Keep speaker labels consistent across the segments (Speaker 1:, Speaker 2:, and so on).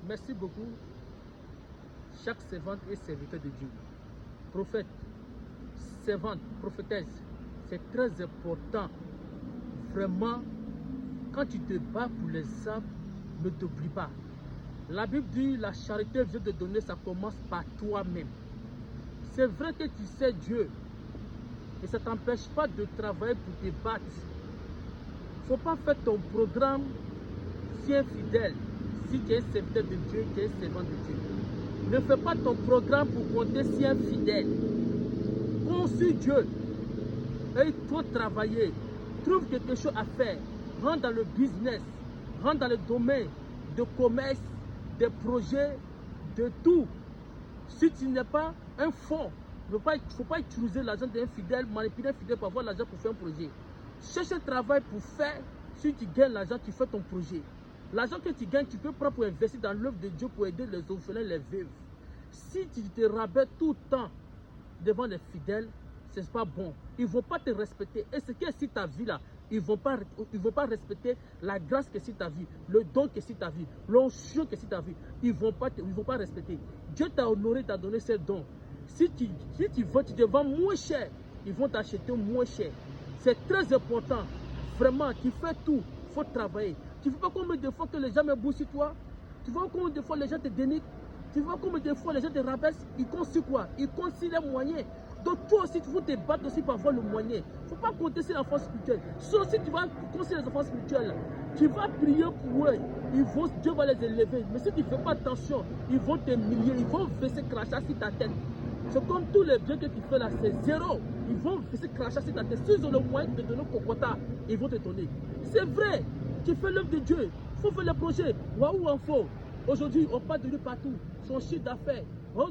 Speaker 1: Merci beaucoup. Chaque servante est serviteur de Dieu. Prophète, servante, prophétesse, c'est très important. Vraiment, quand tu te bats pour les âmes, ne t'oublie pas. La Bible dit, la charité vient de donner, ça commence par toi-même. C'est vrai que tu sais Dieu, mais ça ne t'empêche pas de travailler pour te battre. Il ne faut pas faire ton programme si infidèle, si tu es serviteur de Dieu, tu es servant de Dieu. Ne fais pas ton programme pour compter si infidèle. Conçus Dieu. Et il faut travailler. Trouve quelque chose à faire. Rentre dans le business. Rentre dans le domaine de commerce, des projets, de tout. Si tu n'es pas un fonds, il ne faut pas utiliser l'argent d'un fidèle, manipuler un fidèle pour avoir l'argent pour faire un projet. Cherche un travail pour faire. Si tu gagnes l'argent, tu fais ton projet. L'argent que tu gagnes, tu peux prendre pour investir dans l'œuvre de Dieu pour aider les orphelins, les veuves. Si tu te rabais tout le temps devant les fidèles, ce n'est pas bon. Ils ne vont pas te respecter. Et ce qui est sur ta vie là, ils ne vont pas respecter la grâce que c'est ta vie, le don que c'est ta vie, l'onction que c'est ta vie. Ils ne vont pas respecter. Dieu t'a honoré, t'a donné ce don. Si tu te vends moins cher, ils vont t'acheter moins cher. C'est très important. Vraiment, tu fais tout. Il faut travailler. Tu ne vois pas combien de fois que les gens me boussent sur toi? Tu vois combien de fois les gens te dénigrent? Tu vois combien de fois les gens te rabaissent? Ils comptent sur quoi? Ils comptent sur les moyens. Donc toi aussi, tu veux te battre aussi pour avoir le moyen. Il ne faut pas compter sur l'enfant spirituel. Sauf si tu vas compter sur les enfants spirituels, tu vas prier pour eux. Dieu va les élever. Mais si tu ne fais pas attention, ils vont t'humilier. Ils vont verser crachat sur ta tête. C'est comme tous les biens que tu fais là, c'est zéro. Ils vont verser crachat sur ta tête. S'ils ont le moyen de te donner cocota, ils vont te donner. C'est vrai. Tu fais l'œuvre de Dieu. Il faut faire le projet. Waouh Info. Aujourd'hui, on parle de lui partout. Son chiffre d'affaires. Waouh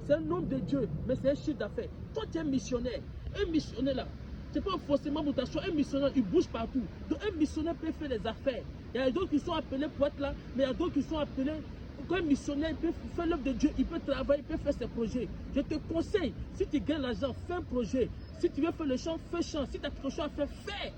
Speaker 1: c'est un homme de Dieu, mais c'est un chiffre d'affaires. Toi, tu es missionnaire. Un missionnaire là, ce n'est pas forcément mutation. Un missionnaire, il bouge partout. Donc, un missionnaire peut faire des affaires. Il y a d'autres qui sont appelés pour être là, mais il y a d'autres qui sont appelés. Quand un missionnaire il peut faire l'œuvre de Dieu, il peut travailler, il peut faire ses projets. Je te conseille, si tu gagnes l'argent, fais un projet. Si tu veux faire le champ, fais champ. Si tu as quelque chose à faire, fais.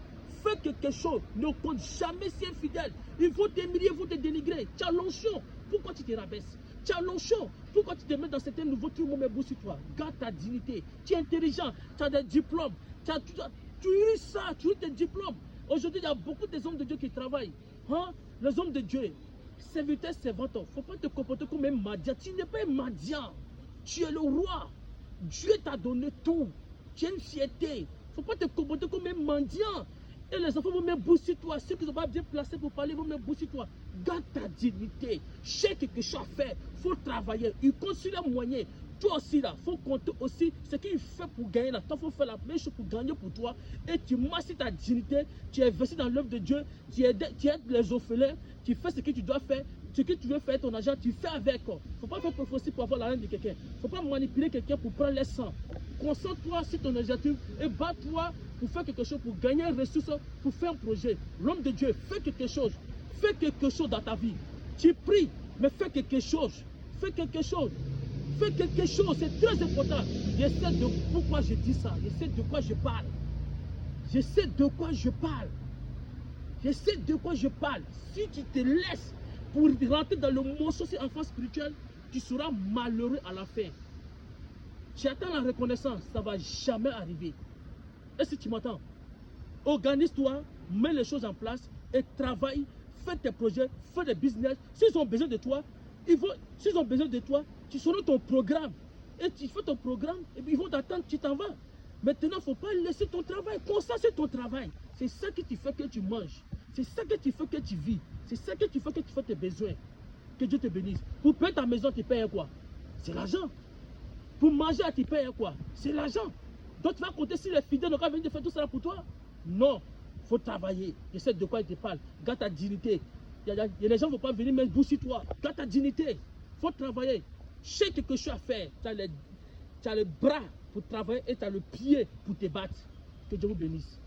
Speaker 1: Fais quelque chose. Ne compte jamais si infidèle. Ils vont t'humilier, ils vont te dénigrer. Tu as l'onction. Pourquoi tu te rabaisses? Tu as l'onction. Pourquoi tu te mets dans certains nouveaux trucs, mon sur toi? Garde ta dignité. Tu es intelligent. Tu as des diplômes. Tu as ça. Tu as tes diplômes. Aujourd'hui, il y a beaucoup d'hommes de Dieu qui travaillent. Hein? Les hommes de Dieu. Serviteur, servanteur. Il ne faut pas te comporter comme un mendiant. Tu n'es pas un mendiant. Tu es le roi. Dieu t'a donné tout. Tu as une fierté. Il ne faut pas te comporter comme un mendiant. Et les enfants vont me bousser toi. Ceux qui ne sont pas bien placés pour parler vont me bousser toi. Garde ta dignité. Cherche quelque chose à faire. Il faut travailler. Il compte sur les moyens. Toi aussi là, il faut compter aussi ce qu'il fait pour gagner là. Toi, il faut faire la même chose pour gagner pour toi. Et tu masses ta dignité. Tu investis dans l'œuvre de Dieu. Tu aides les orphelins. Tu fais ce que tu dois faire. Ce que tu veux faire ton argent, tu fais avec. Il ne faut pas faire prophétie pour avoir la haine de quelqu'un. Il ne faut pas manipuler quelqu'un pour prendre les sangs. Concentre-toi sur ton objectif et bats-toi pour faire quelque chose, pour gagner une ressource, pour faire un projet. L'homme de Dieu, fais quelque chose. Fais quelque chose dans ta vie. Tu pries, mais fais quelque chose. Fais quelque chose. Fais quelque chose, c'est très important. Je sais de pourquoi je dis ça. Je sais de quoi je parle. Je sais de quoi je parle. Je sais de quoi je parle. Si tu te laisses pour rentrer dans le morceau sur enfant spirituel, tu seras malheureux à la fin. Tu attends la reconnaissance, ça ne va jamais arriver. Est-ce que tu m'entends? Organise-toi, mets les choses en place et travaille, fais tes projets, fais des business. S'ils ont besoin de toi, s'ils ont besoin de toi, tu seras ton programme. Et tu fais ton programme, et puis ils vont t'attendre, tu t'en vas. Maintenant, il ne faut pas laisser ton travail, concentre ton travail. C'est ça que tu fais que tu manges. C'est ça que tu fais que tu vis. C'est ça que tu fais que tu fais tes besoins. Que Dieu te bénisse. Pour payer ta maison, tu payes quoi? C'est l'argent. Pour manger, tu payes quoi? C'est l'argent. Donc tu vas compter si les fidèles n'ont pas venir faire tout ça pour toi? Non. Il faut travailler. Je sais de quoi ils te parlent. Garde ta dignité. Il y a des gens qui ne vont pas venir même bousser toi. Garde ta dignité. Il faut travailler. Cherche quelque chose à faire. Tu as les bras pour travailler et tu as le pied pour te battre. Que Dieu vous bénisse.